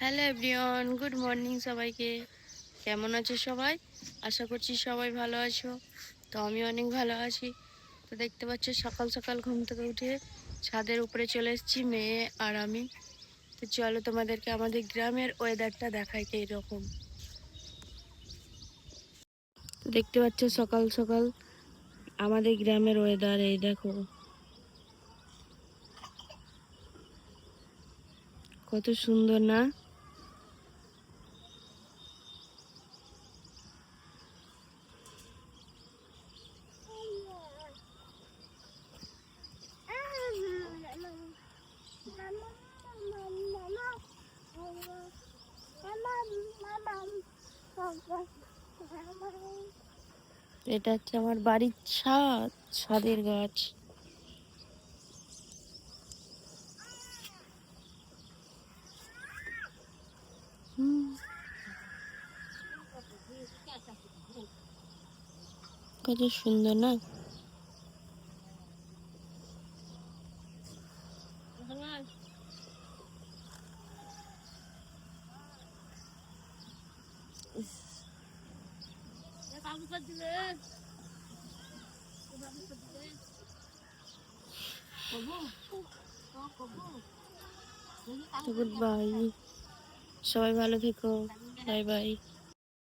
Hello everyone, good morning সবাইকে। কেমন আছো সবাই? আশা করছি সবাই ভালো আছো। তো আমি অনেক ভালো আছি। তো দেখতে পাচ্ছ সকাল সকাল ঘুম থেকে উঠে ছাদের উপরে চলে এসেছি মেয়ে আর আমি। তো চলো তোমাদেরকে আমাদের গ্রামের ওয়েদারটা দেখাই এইরকম। তো দেখতে পাচ্ছ সকাল সকাল আমাদের গ্রামের ওয়েদার, এই দেখো কত সুন্দর না? এটা হচ্ছে আমার বাড়ির ছাদ, ছাদের গাছ। কত সুন্দর না? গুড বাই, সবাই ভালো থেকো, বাই বাই।